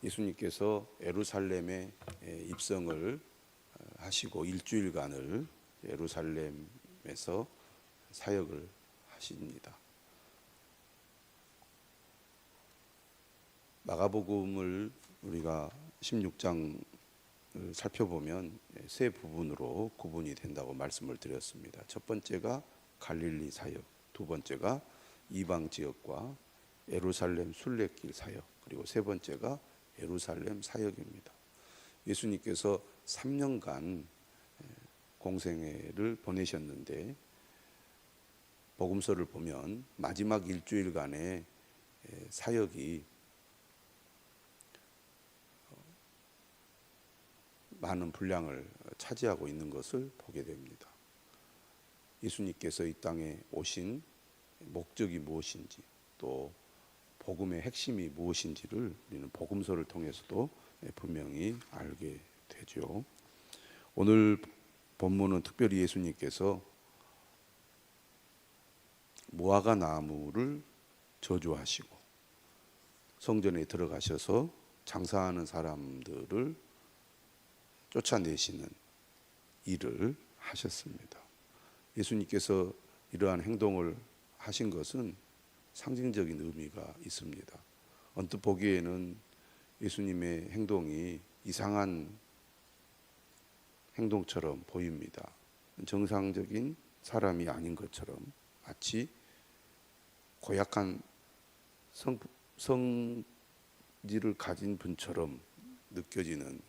예수님께서 예루살렘에 입성을 하시고 일주일간을 예루살렘에서 사역을 하십니다. 마가복음을 우리가 16장을 살펴보면 세 부분으로 구분이 된다고 말씀을 드렸습니다. 첫 번째가 갈릴리 사역, 두 번째가 이방 지역과 예루살렘 순례길 사역, 그리고 세 번째가 예루살렘 사역입니다. 예수님께서 3년간 공생애를 보내셨는데 복음서를 보면 마지막 일주일간의 사역이 많은 분량을 차지하고 있는 것을 보게 됩니다. 예수님께서 이 땅에 오신 목적이 무엇인지, 또 복음의 핵심이 무엇인지를 우리는 복음서를 통해서도 분명히 알게 되죠. 오늘 본문은 특별히 예수님께서 무화과 나무를 저주하시고 성전에 들어가셔서 장사하는 사람들을 쫓아내시는 일을 하셨습니다. 예수님께서 이러한 행동을 하신 것은 상징적인 의미가 있습니다. 언뜻 보기에는 예수님의 행동이 이상한 행동처럼 보입니다. 정상적인 사람이 아닌 것처럼, 마치 고약한 성질을 가진 분처럼 느껴지는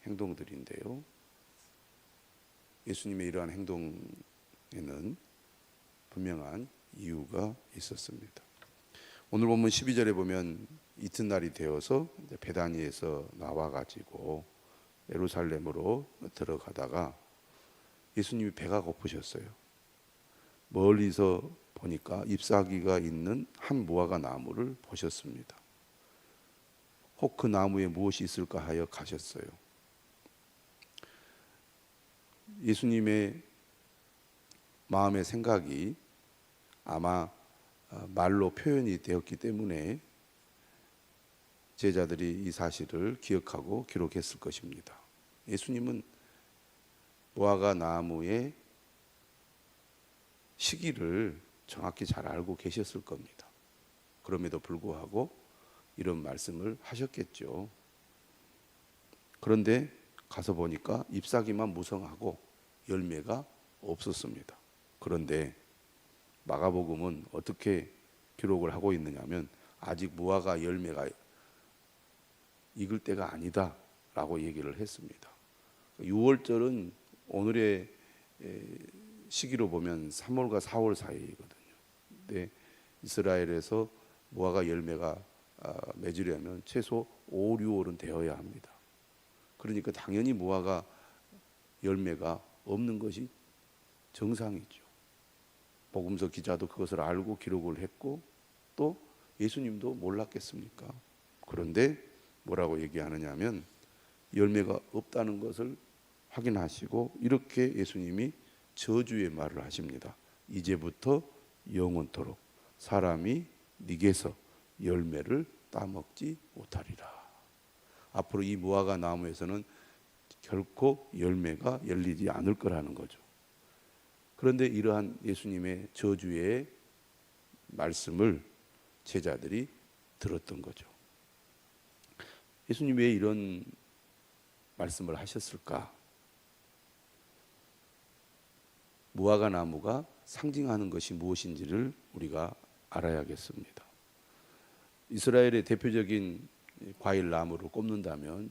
행동들인데요. 예수님의 이러한 행동에는 분명한 이유가 있었습니다. 오늘 본문 12절에 보면 이튿날이 되어서 베다니에서 나와가지고 예루살렘으로 들어가다가 예수님이 배가 고프셨어요. 멀리서 보니까 잎사귀가 있는 한 무화과 나무를 보셨습니다. 혹 그 나무에 무엇이 있을까 하여 가셨어요. 예수님의 마음의 생각이 아마 말로 표현이 되었기 때문에 제자들이 이 사실을 기억하고 기록했을 것입니다. 예수님은 무화과 나무의 시기를 정확히 잘 알고 계셨을 겁니다. 그럼에도 불구하고 이런 말씀을 하셨겠죠. 그런데 가서 보니까 잎사귀만 무성하고 열매가 없었습니다. 그런데 마가복음은 어떻게 기록을 하고 있느냐면 아직 무화과 열매가 익을 때가 아니다 라고 얘기를 했습니다. 6월절은 오늘의 시기로 보면 3월과 4월 사이거든요. 근데 이스라엘에서 무화과 열매가 맺으려면 최소 5, 6월은 되어야 합니다. 그러니까 당연히 무화과 열매가 없는 것이 정상이죠. 복음서 기자도 그것을 알고 기록을 했고 또 예수님도 몰랐겠습니까? 그런데 뭐라고 얘기하느냐 하면 열매가 없다는 것을 확인하시고 이렇게 예수님이 저주의 말을 하십니다. 이제부터 영원토록 사람이 네게서 열매를 따먹지 못하리라. 앞으로 이 무화과 나무에서는 결코 열매가 열리지 않을 거라는 거죠. 그런데 이러한 예수님의 저주의 말씀을 제자들이 들었던 거죠. 예수님 왜 이런 말씀을 하셨을까? 무화과 나무가 상징하는 것이 무엇인지를 우리가 알아야겠습니다. 이스라엘의 대표적인 과일 나무를 꼽는다면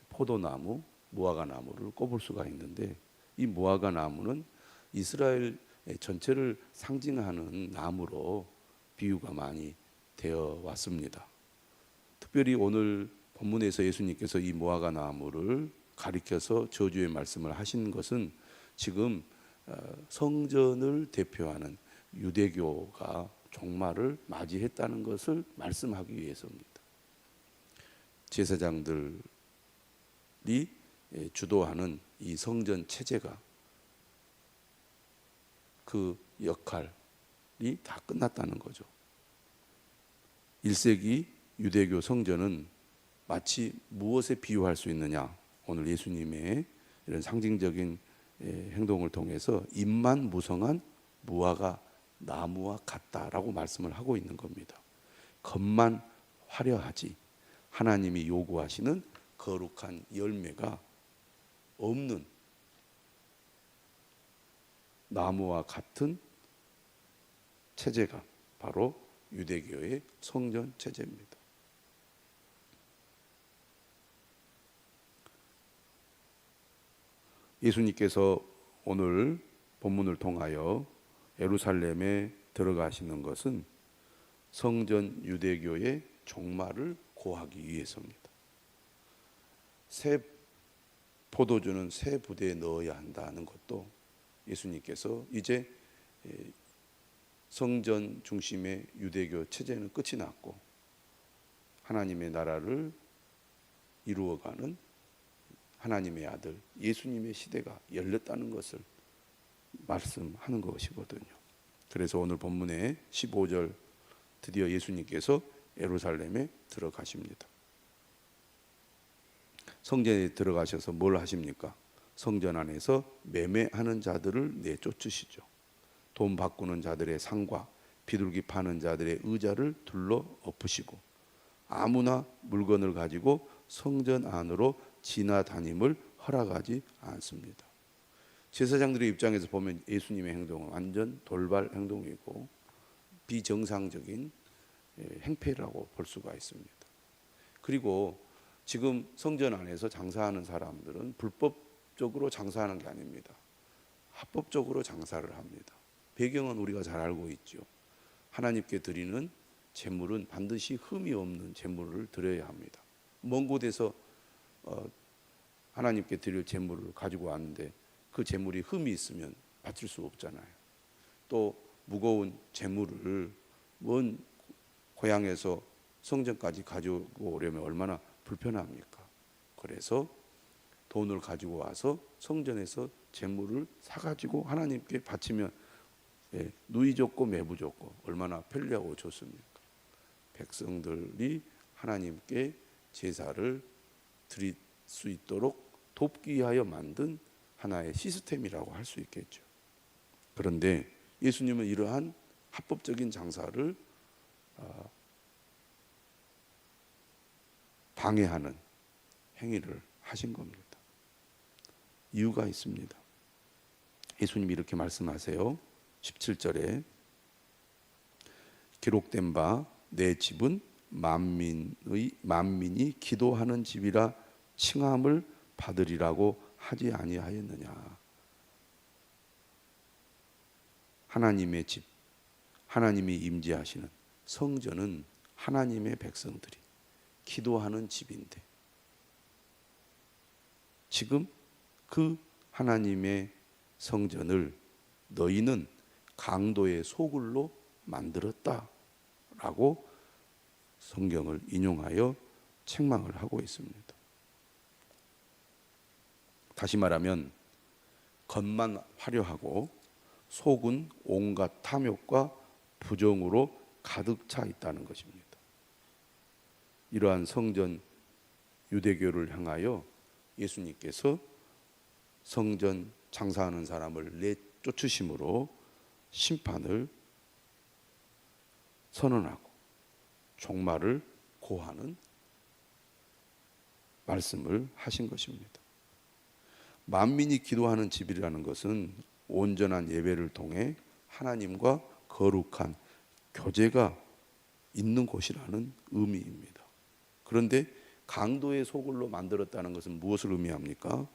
포도나무, 무화과 나무를 꼽을 수가 있는데 이 무화과 나무는 이스라엘 전체를 상징하는 나무로 비유가 많이 되어 왔습니다. 특별히 오늘 본문에서 예수님께서 이 무화과 나무를 가리켜서 저주의 말씀을 하신 것은 지금 성전을 대표하는 유대교가 종말을 맞이했다는 것을 말씀하기 위해서입니다. 제사장들이 주도하는 이 성전 체제가 그 역할이 다 끝났다는 거죠. 1세기 유대교 성전은 마치 무엇에 비유할 수 있느냐? 오늘 예수님의 이런 상징적인 행동을 통해서 잎만 무성한 무화과 나무와 같다라고 말씀을 하고 있는 겁니다. 겉만 화려하지 하나님이 요구하시는 거룩한 열매가 없는 나무와 같은 체제가 바로 유대교의 성전 체제입니다. 예수님께서 오늘 본문을 통하여 예루살렘에 들어가시는 것은 성전 유대교의 종말을 고하기 위해서입니다. 새 포도주는 새 부대에 넣어야 한다는 것도 예수님께서 이제 성전 중심의 유대교 체제는 끝이 났고 하나님의 나라를 이루어가는 하나님의 아들 예수님의 시대가 열렸다는 것을 말씀하는 것이거든요. 그래서 오늘 본문의 15절 드디어 예수님께서 예루살렘에 들어가십니다. 성전에 들어가셔서 뭘 하십니까? 성전 안에서 매매하는 자들을 내쫓으시죠. 돈 바꾸는 자들의 상과 비둘기 파는 자들의 의자를 둘러 엎으시고 아무나 물건을 가지고 성전 안으로 지나다님을 허락하지 않습니다. 제사장들의 입장에서 보면 예수님의 행동은 완전 돌발 행동이고 비정상적인 행패라고 볼 수가 있습니다. 그리고 지금 성전 안에서 장사하는 사람들은 불법적으로 장사하는 게 아닙니다. 합법적으로 장사를 합니다. 배경은 우리가 잘 알고 있죠. 하나님께 드리는 제물은 반드시 흠이 없는 제물을 드려야 합니다. 먼 곳에서 하나님께 드릴 제물을 가지고 왔는데 그 제물이 흠이 있으면 바칠 수 없잖아요. 또 무거운 제물을 먼 고향에서 성전까지 가지고 오려면 얼마나 불편합니까? 그래서 돈을 가지고 와서 성전에서 제물을 사가지고 하나님께 바치면 누이 좋고 매부 좋고 얼마나 편리하고 좋습니까? 백성들이 하나님께 제사를 드릴 수 있도록 돕기 위하여 만든 하나의 시스템이라고 할 수 있겠죠. 그런데 예수님은 이러한 합법적인 장사를 방해하는 행위를 하신 겁니다. 이유가 있습니다. 예수님이 이렇게 말씀하세요. 17절에 기록된 바 내 집은 만민이 기도하는 집이라 칭함을 받으리라고 하지 아니하였느냐. 하나님의 집, 하나님이 임재하시는 성전은 하나님의 백성들이 기도하는 집인데 지금 그 하나님의 성전을 너희는 강도의 소굴로 만들었다라고 성경을 인용하여 책망을 하고 있습니다. 다시 말하면 겉만 화려하고 속은 온갖 탐욕과 부정으로 가득 차 있다는 것입니다. 이러한 성전 유대교를 향하여 예수님께서 성전 장사하는 사람을 내쫓으심으로 심판을 선언하고 종말을 고하는 말씀을 하신 것입니다. 만민이 기도하는 집이라는 것은 온전한 예배를 통해 하나님과 거룩한 교제가 있는 곳이라는 의미입니다. 그런데 강도의 소굴로 만들었다는 것은 무엇을 의미합니까?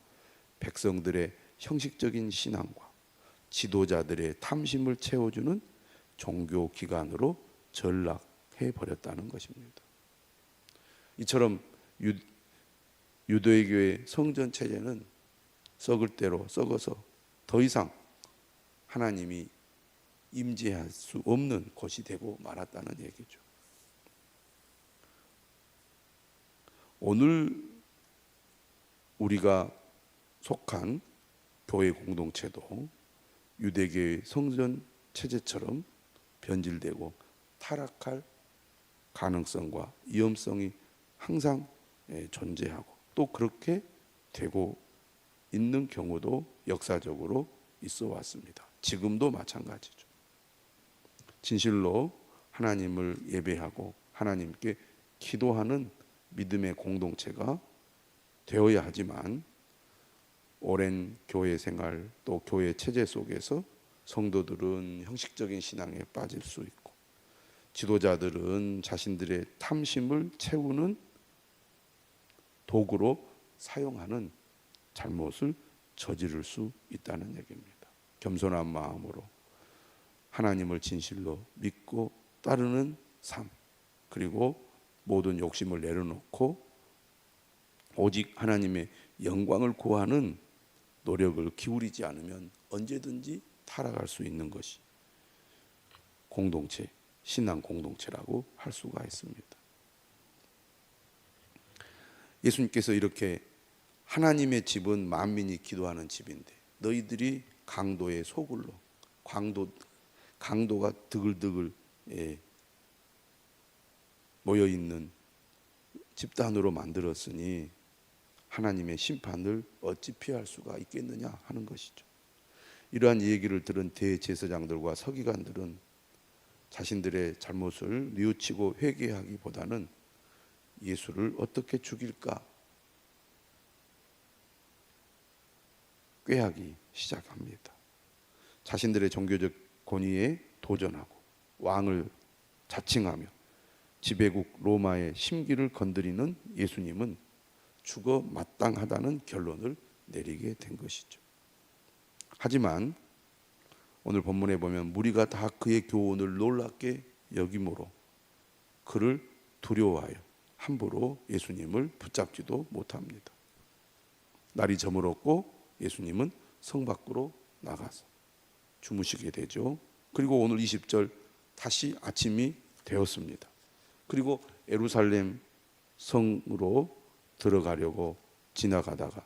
백성들의 형식적인 신앙과 지도자들의 탐심을 채워주는 종교 기관으로 전락해 버렸다는 것입니다. 이처럼 유대교의 성전 체제는 썩을 대로 썩어서 더 이상 하나님이 임재할 수 없는 곳이 되고 말았다는 얘기죠. 오늘 우리가 속한 교회 공동체도 유대교의 성전 체제처럼 변질되고 타락할 가능성과 위험성이 항상 존재하고 또 그렇게 되고 있는 경우도 역사적으로 있어 왔습니다. 지금도 마찬가지죠. 진실로 하나님을 예배하고 하나님께 기도하는 믿음의 공동체가 되어야 하지만 오랜 교회 생활 또 교회 체제 속에서 성도들은 형식적인 신앙에 빠질 수 있고 지도자들은 자신들의 탐심을 채우는 도구로 사용하는 잘못을 저지를 수 있다는 얘기입니다. 겸손한 마음으로 하나님을 진실로 믿고 따르는 삶, 그리고 모든 욕심을 내려놓고 오직 하나님의 영광을 구하는 노력을 기울이지 않으면 언제든지 타락할 수 있는 것이 공동체, 신앙 공동체라고 할 수가 있습니다. 예수님께서 이렇게 하나님의 집은 만민이 기도하는 집인데 너희들이 강도의 소굴로 강도가 드글드글 모여있는 집단으로 만들었으니 하나님의 심판을 어찌 피할 수가 있겠느냐 하는 것이죠. 이러한 얘기를 들은 대제사장들과 서기관들은 자신들의 잘못을 뉘우치고 회개하기보다는 예수를 어떻게 죽일까 꾀하기 시작합니다. 자신들의 종교적 권위에 도전하고 왕을 자칭하며 지배국 로마의 심기를 건드리는 예수님은 죽어 마땅하다는 결론을 내리게 된 것이죠. 하지만 오늘 본문에 보면 무리가 다 그의 교훈을 놀랍게 여김으로 그를 두려워하여 함부로 예수님을 붙잡지도 못합니다. 날이 저물었고 예수님은 성 밖으로 나가서 주무시게 되죠. 그리고 오늘 20절 다시 아침이 되었습니다. 그리고 예루살렘 성으로 들어가려고 지나가다가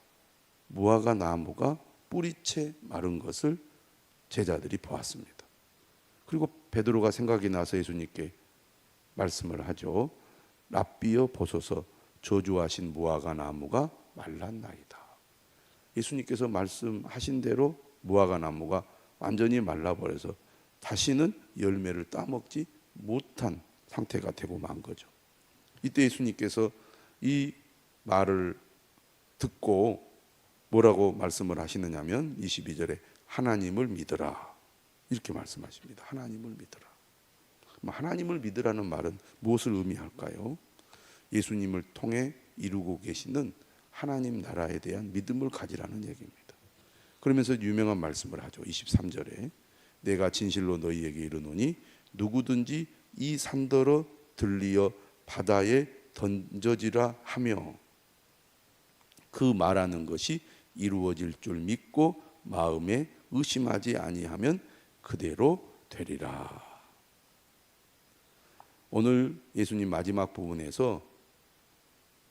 무화과 나무가 뿌리채 마른 것을 제자들이 보았습니다. 그리고 베드로가 생각이 나서 예수님께 말씀을 하죠. 랍비여 보소서 저주하신 무화과 나무가 말랐나이다. 예수님께서 말씀하신 대로 무화과 나무가 완전히 말라버려서 다시는 열매를 따먹지 못한 상태가 되고 만 거죠. 이때 예수님께서 이 말을 듣고 뭐라고 말씀을 하시느냐면 22절에 하나님을 믿으라 이렇게 말씀하십니다. 하나님을 믿으라. 하나님을 믿으라는 말은 무엇을 의미할까요? 예수님을 통해 이루고 계시는 하나님 나라에 대한 믿음을 가지라는 얘기입니다. 그러면서 유명한 말씀을 하죠. 23절에 내가 진실로 너희에게 이르노니 누구든지 이 산더러 들리어 바다에 던져지라 하며 그 말하는 것이 이루어질 줄 믿고 마음에 의심하지 아니하면 그대로 되리라. 오늘 예수님 마지막 부분에서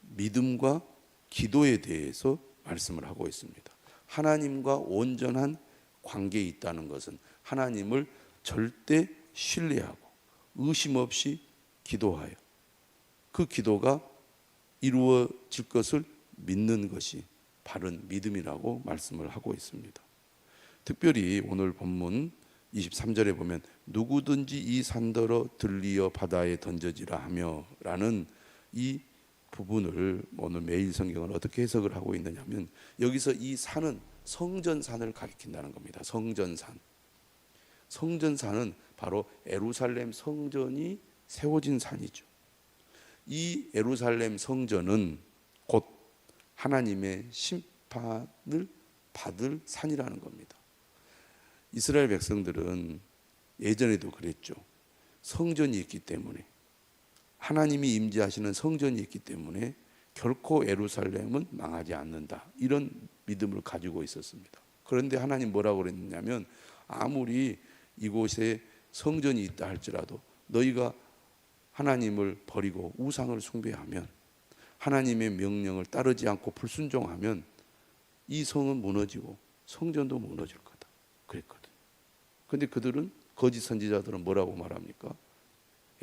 믿음과 기도에 대해서 말씀을 하고 있습니다. 하나님과 온전한 관계에 있다는 것은 하나님을 절대 신뢰하고 의심 없이 기도하여 그 기도가 이루어질 것을 믿는 것이 바른 믿음이라고 말씀을 하고 있습니다. 특별히 오늘 본문 23절에 보면 누구든지 이 산더러 들리어 바다에 던져지라 하며 라는 이 부분을 오늘 매일 성경을 어떻게 해석을 하고 있느냐면 여기서 이 산은 성전산을 가리킨다는 겁니다. 성전산. 성전산은 바로 예루살렘 성전이 세워진 산이죠. 이 예루살렘 성전은 곧 하나님의 심판을 받을 산이라는 겁니다. 이스라엘 백성들은 예전에도 그랬죠. 성전이 있기 때문에 하나님이 임재하시는 성전이 있기 때문에 결코 예루살렘은 망하지 않는다. 이런 믿음을 가지고 있었습니다. 그런데 하나님 뭐라고 그랬냐면 아무리 이곳에 성전이 있다 할지라도 너희가 하나님을 버리고 우상을 숭배하면 하나님의 명령을 따르지 않고 불순종하면 이 성은 무너지고 성전도 무너질 거다. 그랬거든요. 그런데 그들은 거짓 선지자들은 뭐라고 말합니까?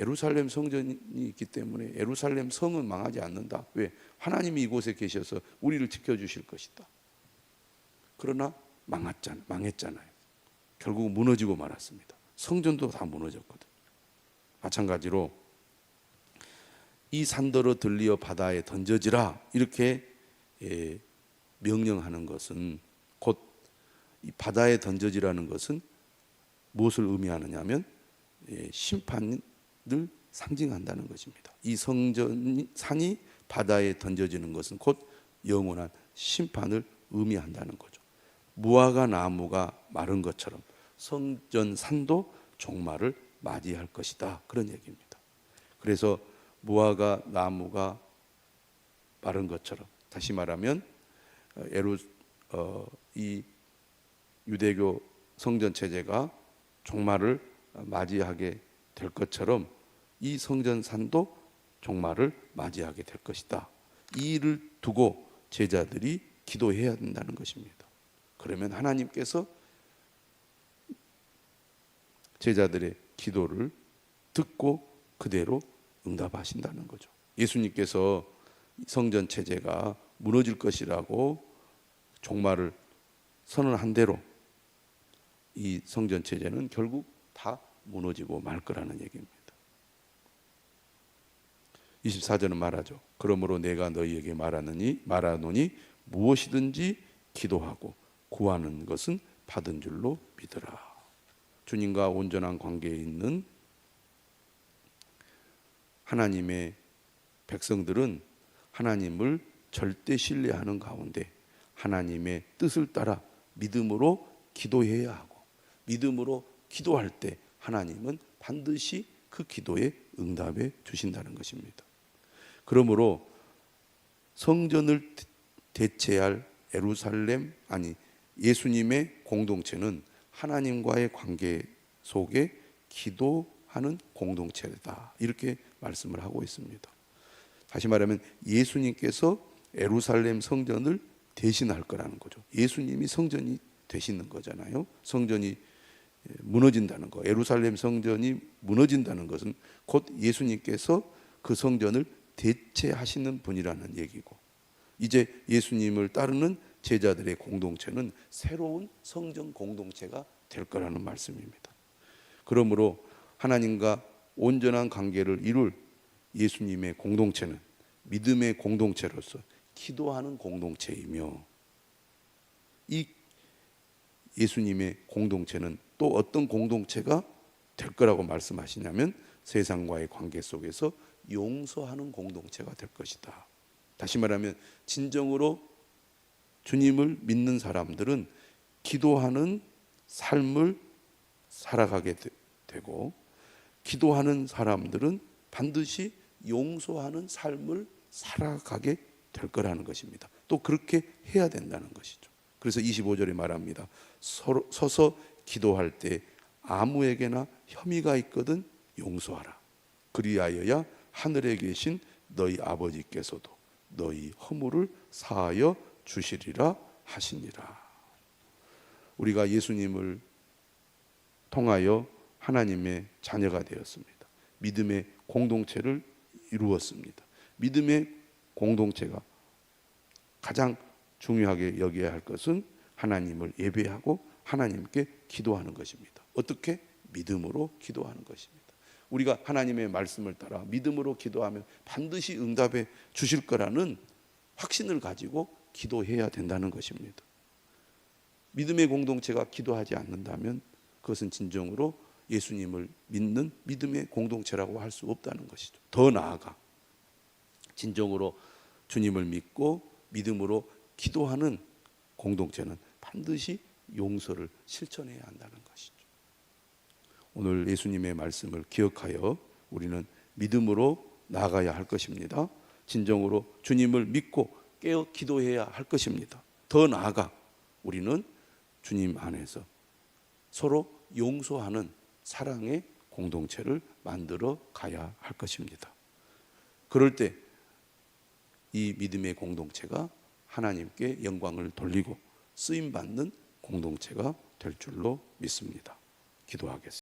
예루살렘 성전이 있기 때문에 예루살렘 성은 망하지 않는다. 왜? 하나님이 이곳에 계셔서 우리를 지켜주실 것이다. 그러나 망했잖아요. 결국 무너지고 말았습니다. 성전도 다 무너졌거든. 마찬가지로 이 산더러 들리어 바다에 던져지라 이렇게 명령하는 것은 곧 이 바다에 던져지라는 것은 무엇을 의미하느냐면 심판을 상징한다는 것입니다. 이 산이 바다에 던져지는 것은 곧 영원한 심판을 의미한다는 거죠. 무화과 나무가 마른 것처럼 성전 산도 종말을 맞이할 것이다. 그런 얘기입니다. 그래서 무화과 나무가 마른 것처럼, 다시 말하면 이 유대교 성전 체제가 종말을 맞이하게 될 것처럼 이 성전 산도 종말을 맞이하게 될 것이다. 이 일을 두고 제자들이 기도해야 된다는 것입니다. 그러면 하나님께서 제자들의 기도를 듣고 그대로 응답하신다는 거죠. 예수님께서 성전 체제가 무너질 것이라고 종말을 선언한 대로 이 성전 체제는 결국 다 무너지고 말 거라는 얘기입니다. 24절은 말하죠. 그러므로 내가 너희에게 말하노니 무엇이든지 기도하고 구하는 것은 받은 줄로 믿으라. 주님과 온전한 관계에 있는 하나님의 백성들은 하나님을 절대 신뢰하는 가운데 하나님의 뜻을 따라 믿음으로 기도해야 하고, 믿음으로 기도할 때 하나님은 반드시 그 기도에 응답해 주신다는 것입니다. 그러므로 성전을 대체할 예수님의 공동체는 하나님과의 관계 속에 기도하는 공동체다. 이렇게 말씀을 하고 있습니다. 다시 말하면 예수님께서 예루살렘 성전을 대신할 거라는 거죠. 예수님이 성전이 되시는 거잖아요. 성전이 무너진다는 거, 예루살렘 성전이 무너진다는 것은 곧 예수님께서 그 성전을 대체하시는 분이라는 얘기고, 이제 예수님을 따르는 제자들의 공동체는 새로운 성전 공동체가 될 거라는 말씀입니다. 그러므로 하나님과 온전한 관계를 이룰 예수님의 공동체는 믿음의 공동체로서 기도하는 공동체이며, 이 예수님의 공동체는 또 어떤 공동체가 될 거라고 말씀하시냐면 세상과의 관계 속에서 용서하는 공동체가 될 것이다. 다시 말하면 진정으로 주님을 믿는 사람들은 기도하는 삶을 살아가게 되고, 기도하는 사람들은 반드시 용서하는 삶을 살아가게 될 거라는 것입니다. 또 그렇게 해야 된다는 것이죠. 그래서 25절에 말합니다. 서서 기도할 때 아무에게나 혐의가 있거든 용서하라. 그리하여야 하늘에 계신 너희 아버지께서도 너희 허물을 사하여 주시리라 하시니라. 우리가 예수님을 통하여 하나님의 자녀가 되었습니다. 믿음의 공동체를 이루었습니다. 믿음의 공동체가 가장 중요하게 여겨야 할 것은 하나님을 예배하고 하나님께 기도하는 것입니다. 어떻게? 믿음으로 기도하는 것입니다. 우리가 하나님의 말씀을 따라 믿음으로 기도하면 반드시 응답해 주실 거라는 확신을 가지고 기도해야 된다는 것입니다. 믿음의 공동체가 기도하지 않는다면 그것은 진정으로 예수님을 믿는 믿음의 공동체라고 할 수 없다는 것이죠. 더 나아가 진정으로 주님을 믿고 믿음으로 기도하는 공동체는 반드시 용서를 실천해야 한다는 것이죠. 오늘 예수님의 말씀을 기억하여 우리는 믿음으로 나아가야 할 것입니다. 진정으로 주님을 믿고 깨어 기도해야 할 것입니다. 더 나아가 우리는 주님 안에서 서로 용서하는 사랑의 공동체를 만들어 가야 할 것입니다. 그럴 때 이 믿음의 공동체가 하나님께 영광을 돌리고 쓰임받는 공동체가 될 줄로 믿습니다. 기도하겠습니다.